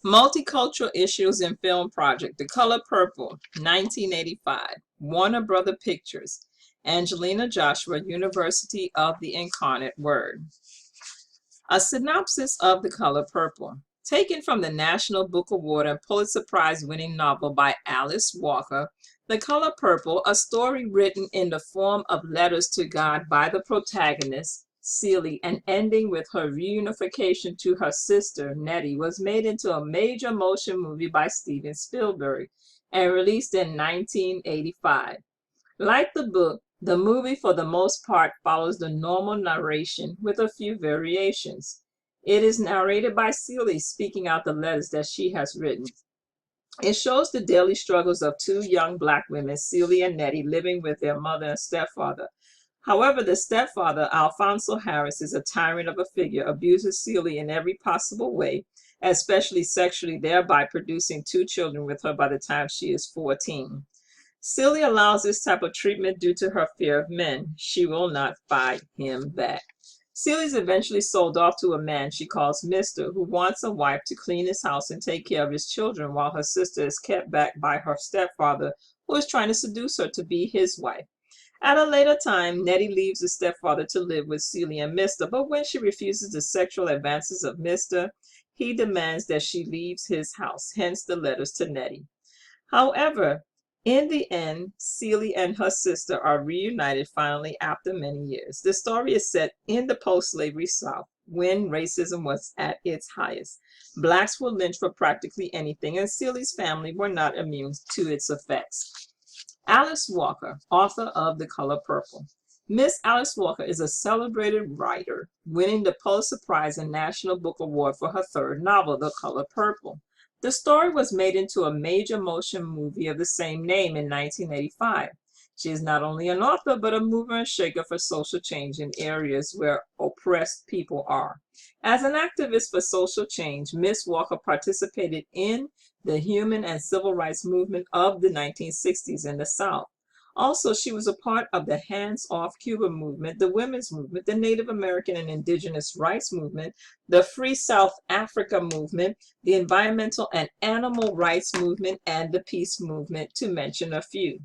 Multicultural Issues in Film Project, The Color Purple, 1985, Warner Brother Pictures, Angelina Joshua, University of the Incarnate Word. A synopsis of The Color Purple. Taken from the National Book Award and Pulitzer Prize winning novel by Alice Walker, The Color Purple, a story written in the form of letters to God by the protagonist, Celie, and ending with her reunification to her sister, Nettie, was made into a major motion movie by Steven Spielberg and released in 1985. Like the book, the movie for the most part follows the normal narration with a few variations. It is narrated by Celie speaking out the letters that she has written. It shows the daily struggles of two young Black women, Celie and Nettie, living with their mother and stepfather. However, the stepfather, Alfonso Harris, is a tyrant of a figure, abuses Celie in every possible way, especially sexually, thereby producing two children with her by the time she is 14. Celie allows this type of treatment due to her fear of men. She will not fight him back. Celie is eventually sold off to a man she calls Mr., who wants a wife to clean his house and take care of his children while her sister is kept back by her stepfather, who is trying to seduce her to be his wife. At a later time, Nettie leaves the stepfather to live with Celie and Mr., but when she refuses the sexual advances of Mr., he demands that she leaves his house, hence the letters to Nettie. However, in the end, Celie and her sister are reunited finally after many years. The story is set in the post-slavery South when racism was at its highest. Blacks were lynched for practically anything, and Celie's family were not immune to its effects. Alice Walker, author of The Color Purple. Miss Alice Walker is a celebrated writer, winning the Pulitzer Prize and National Book Award for her third novel, The Color Purple. The story was made into a major motion movie of the same name in 1985. She is not only an author, but a mover and shaker for social change in areas where oppressed people are. As an activist for social change, Miss Walker participated in the human and civil rights movement of the 1960s in the South. Also, she was a part of the Hands-Off Cuba movement, the women's movement, the Native American and Indigenous rights movement, the Free South Africa movement, the environmental and animal rights movement, and the peace movement, to mention a few.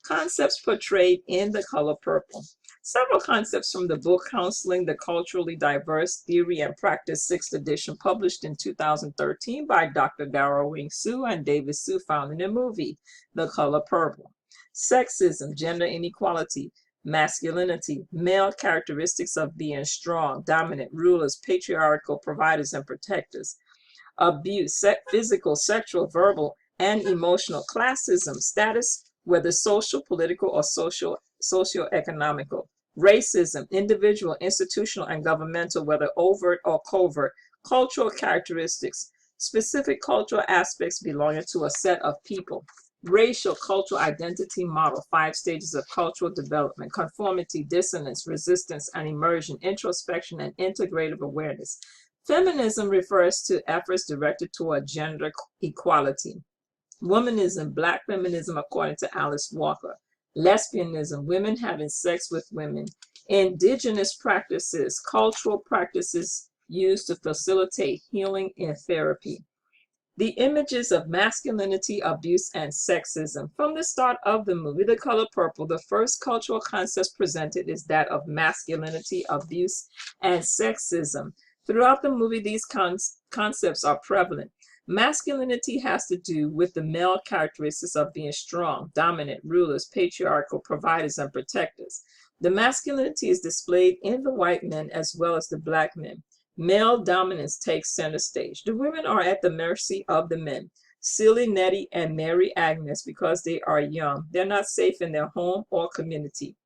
Concepts portrayed in The Color Purple. Several concepts from the book Counseling the Culturally Diverse Theory and Practice 6th edition, published in 2013 by Dr. Darrell Wing Sue and David Sue, found in the movie The Color Purple. Sexism, gender inequality, masculinity, male characteristics of being strong, dominant, rulers, patriarchal providers and protectors, abuse, physical, sexual, verbal, and emotional, classism, status, whether social, political, or socio-economical, racism, individual, institutional, and governmental, whether overt or covert, cultural characteristics, specific cultural aspects belonging to a set of people, racial cultural identity model, 5 stages of cultural development, conformity, dissonance, resistance, and immersion, introspection, and integrative awareness. Feminism refers to efforts directed toward gender equality. Womanism, Black feminism according to Alice Walker. Lesbianism, women having sex with women. Indigenous practices, cultural practices used to facilitate healing and therapy. The images of masculinity, abuse, and sexism. From the start of the movie, The Color Purple, the first cultural concept presented is that of masculinity, abuse, and sexism. Throughout the movie, these concepts are prevalent. Masculinity has to do with the male characteristics of being strong, dominant, rulers, patriarchal, providers, and protectors. The masculinity is displayed in the white men as well as the Black men. Male dominance takes center stage. The women are at the mercy of the men. Celie, Nettie, and Mary Agnes, because they are young. They're not safe in their home or community.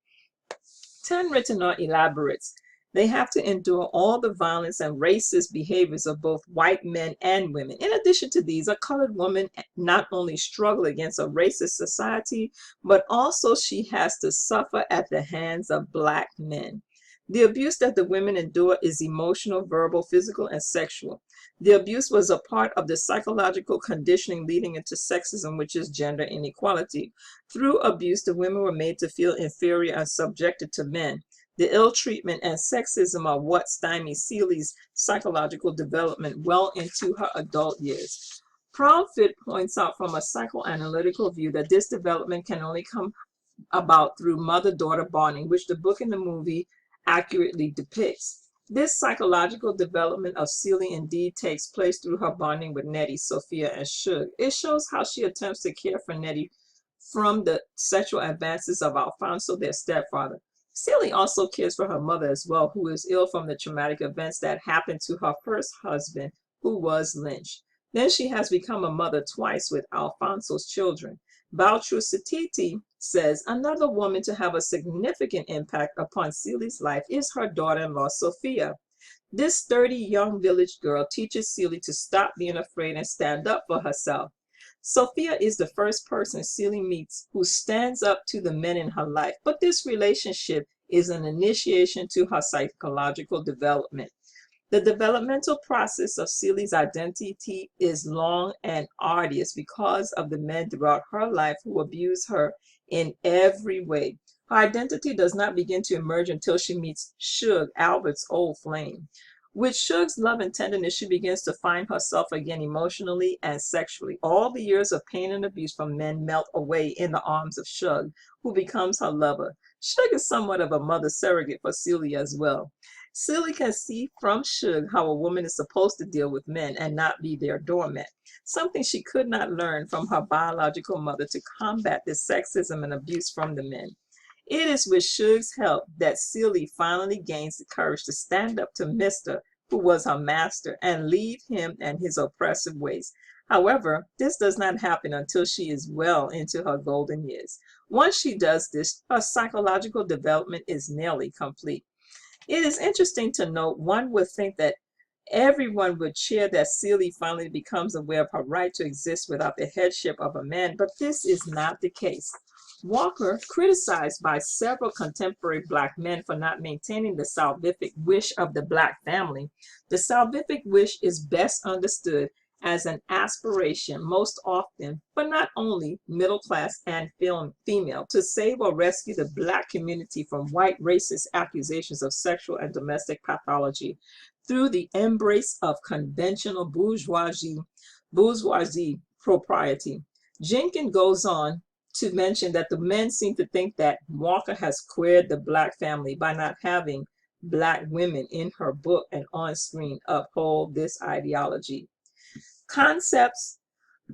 10 written or elaborates. They have to endure all the violence and racist behaviors of both white men and women. In addition to these, a colored woman not only struggles against a racist society, but also she has to suffer at the hands of Black men. The abuse that the women endure is emotional, verbal, physical, and sexual. The abuse was a part of the psychological conditioning leading into sexism, which is gender inequality. Through abuse, the women were made to feel inferior and subjected to men. The ill treatment and sexism are what stymied Seeley's psychological development well into her adult years. Proudfit points out from a psychoanalytical view that this development can only come about through mother-daughter bonding, which the book and the movie accurately depicts. This psychological development of Seeley indeed takes place through her bonding with Nettie, Sophia, and Shug. It shows how she attempts to care for Nettie from the sexual advances of Alfonso, their stepfather. Seeley also cares for her mother as well, who is ill from the traumatic events that happened to her first husband, who was lynched. Then she has become a mother twice with Alfonso's children. Baltrusititi says another woman to have a significant impact upon Seeley's life is her daughter-in-law, Sophia. This sturdy young village girl teaches Seeley to stop being afraid and stand up for herself. Sophia is the first person Seeley meets who stands up to the men in her life, but this relationship is an initiation to her psychological development. The developmental process of Seeley's identity is long and arduous because of the men throughout her life who abuse her in every way. Her identity does not begin to emerge until she meets Shug, Albert's old flame. With Shug's love and tenderness, she begins to find herself again emotionally and sexually. All the years of pain and abuse from men melt away in the arms of Shug, who becomes her lover. Shug is somewhat of a mother surrogate for Seeley as well. Seeley can see from Shug how a woman is supposed to deal with men and not be their doormat, something she could not learn from her biological mother to combat this sexism and abuse from the men. It is with Shug's help that Seeley finally gains the courage to stand up to Mr., who was her master, and leave him and his oppressive ways. However, this does not happen until she is well into her golden years. Once she does this, her psychological development is nearly complete. It is interesting to note, one would think that everyone would cheer that Seeley finally becomes aware of her right to exist without the headship of a man, but this is not the case. Walker, criticized by several contemporary Black men for not maintaining the salvific wish of the Black family, the salvific wish is best understood as an aspiration, most often, but not only, middle class and female, to save or rescue the Black community from white racist accusations of sexual and domestic pathology through the embrace of conventional bourgeoisie propriety. Jenkins goes on to mention that the men seem to think that Walker has queered the Black family by not having Black women in her book and on screen uphold this ideology. Concepts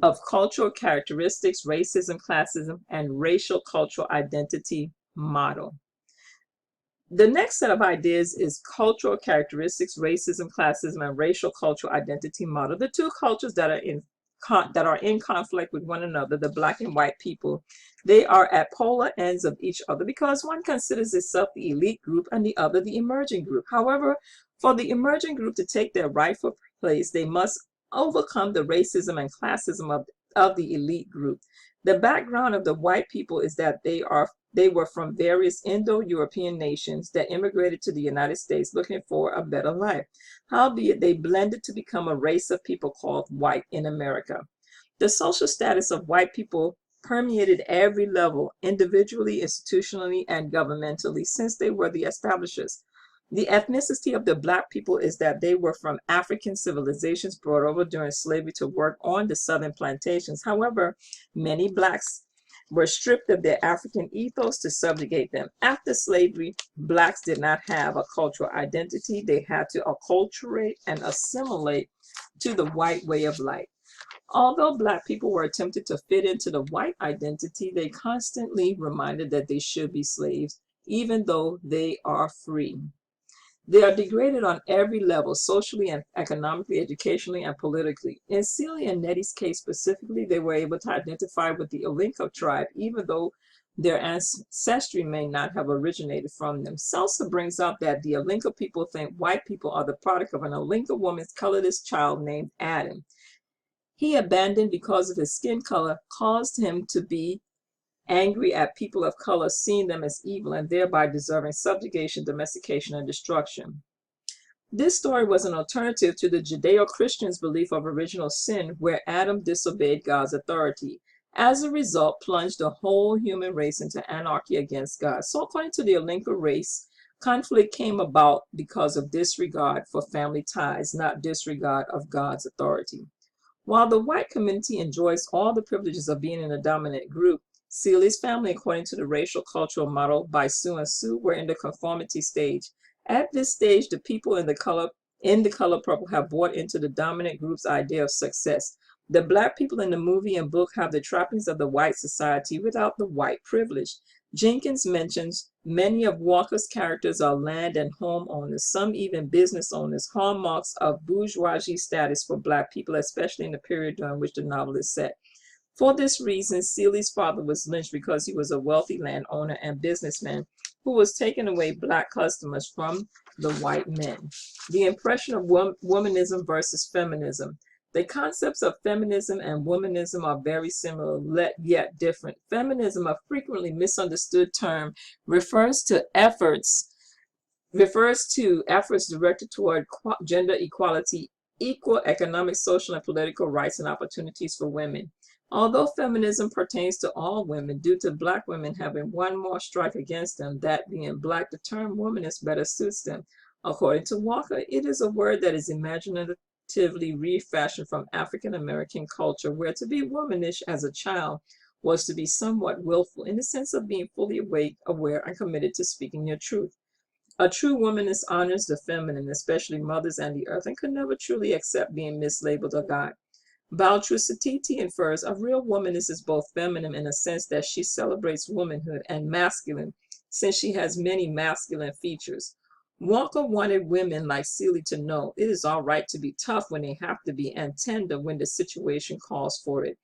of cultural characteristics, racism, classism, and racial cultural identity model. The next set of ideas is cultural characteristics, racism, classism, and racial cultural identity model. The two cultures that are in conflict with one another, the Black and white people, they are at polar ends of each other because one considers itself the elite group and the other the emerging group. However, for the emerging group to take their rightful place, they must overcome the racism and classism of the elite group. The background of the white people is that they were from various Indo-European nations that immigrated to the United States looking for a better life. Howbeit, they blended to become a race of people called white in America. The social status of white people permeated every level, individually, institutionally, and governmentally, since they were the establishers. The ethnicity of the Black people is that they were from African civilizations brought over during slavery to work on the southern plantations. However, many Blacks were stripped of their African ethos to subjugate them. After slavery, Blacks did not have a cultural identity. They had to acculturate and assimilate to the white way of life. Although Black people were attempted to fit into the white identity, they constantly reminded that they should be slaves, even though they are free. They are degraded on every level, socially and economically, educationally, and politically. In Celia and Nettie's case specifically, they were able to identify with the Olinka tribe, even though their ancestry may not have originated from them. Seltzer brings out that the Olinka people think white people are the product of an Olinka woman's colorless child named Adam. He, abandoned because of his skin color, caused him to be angry at people of color, seeing them as evil and thereby deserving subjugation, domestication, and destruction. This story was an alternative to the Judeo-Christians' belief of original sin, where Adam disobeyed God's authority. As a result, plunged the whole human race into anarchy against God. So according to the Olinka race, Conflict came about because of disregard for family ties, not disregard of God's authority. While the white community enjoys all the privileges of being in a dominant group, Seeley's family, according to the racial cultural model by Sue and Sue, were in the conformity stage. At this stage, the people in the color purple have bought into the dominant group's idea of success. The black people in the movie and book have the trappings of the white society without the white privilege. Jenkins mentions many of Walker's characters are land and home owners, some even business owners, hallmarks of bourgeoisie status for black people, especially in the period during which the novel is set. For this reason, Seeley's father was lynched because he was a wealthy landowner and businessman who was taking away black customers from the white men. The impression of womanism versus feminism. The concepts of feminism and womanism are very similar, yet different. Feminism, a frequently misunderstood term, refers to efforts directed toward gender equality, equal economic, social, and political rights and opportunities for women. Although feminism pertains to all women, due to black women having one more strike against them, that being black, the term womanist better suits them. According to Walker, it is a word that is imaginatively refashioned from African American culture, where to be womanish as a child was to be somewhat willful, in the sense of being fully awake, aware, and committed to speaking your truth. A true womanist honors the feminine, especially mothers and the earth, and could never truly accept being mislabeled a god. Baltrusititi infers a real womanist is both feminine in a sense that she celebrates womanhood, and masculine, since she has many masculine features. Walker wanted women like Seeley to know it is all right to be tough when they have to be, and tender when the situation calls for it.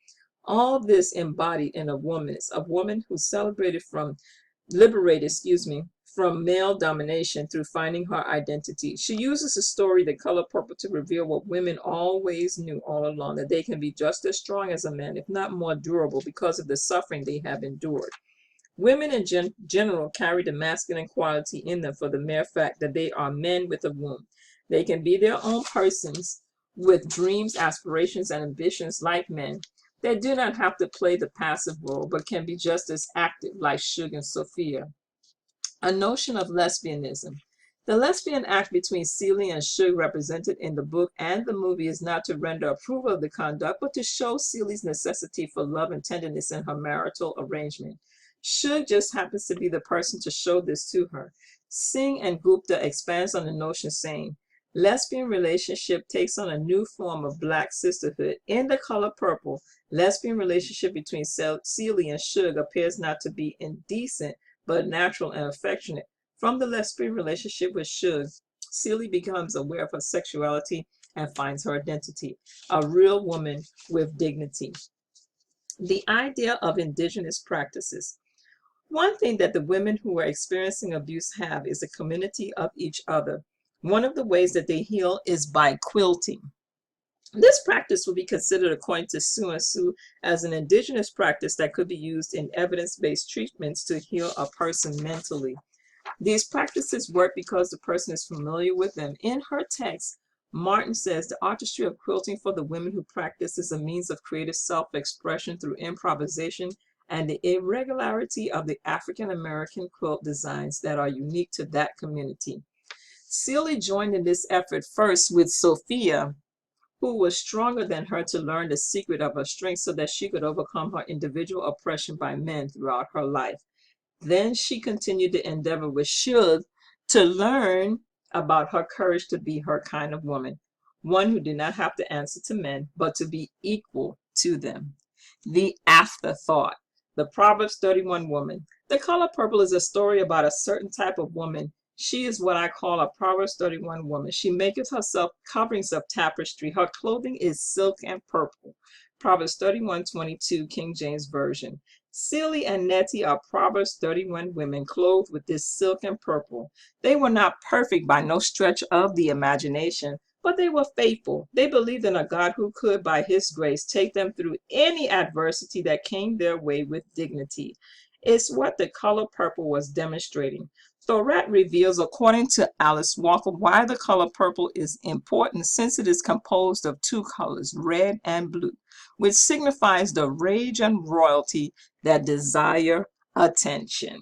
All this embodied in a womanist, a woman who liberated from male domination through finding her identity. She uses the story The Color Purple to reveal what women always knew all along, that they can be just as strong as a man, if not more durable, because of the suffering they have endured. Women in general carry the masculine quality in them for the mere fact that they are men with a womb. They can be their own persons with dreams, aspirations, and ambitions like men. They do not have to play the passive role, but can be just as active like Shug and Sophia. A notion of lesbianism. The lesbian act between Seeley and Shug represented in the book and the movie is not to render approval of the conduct, but to show Seeley's necessity for love and tenderness in her marital arrangement. Shug just happens to be the person to show this to her. Singh and Gupta expands on the notion, saying, lesbian relationship takes on a new form of black sisterhood. In The Color Purple, lesbian relationship between Seeley and Shug appears not to be indecent, but natural and affectionate. From the lesbian relationship with Shug, Seeley becomes aware of her sexuality and finds her identity, a real woman with dignity. The idea of indigenous practices. One thing that the women who are experiencing abuse have is a community of each other. One of the ways that they heal is by quilting. This practice will be considered, according to Sue and Sue, as an indigenous practice that could be used in evidence-based treatments to heal a person mentally. These practices work because the person is familiar with them. In her text, Martin says the artistry of quilting for the women who practice is a means of creative self-expression through improvisation and the irregularity of the African-American quilt designs that are unique to that community. Seeley joined in this effort first with Sophia, who was stronger than her, to learn the secret of her strength so that she could overcome her individual oppression by men throughout her life. Then she continued the endeavor with Shug to learn about her courage to be her kind of woman, one who did not have to answer to men, but to be equal to them. The afterthought. The Proverbs 31 woman. The Color Purple is a story about a certain type of woman. She is what I call a Proverbs 31 woman. She maketh herself coverings of tapestry. Her clothing is silk and purple. Proverbs 31:22, King James Version. Seeley and Nettie are Proverbs 31 women clothed with this silk and purple. They were not perfect by no stretch of the imagination, but they were faithful. They believed in a God who could, by his grace, take them through any adversity that came their way with dignity. It's what The Color Purple was demonstrating. Thorat reveals, according to Alice Walker, why the color purple is important, since it is composed of two colors, red and blue, which signifies the rage and royalty that desire attention.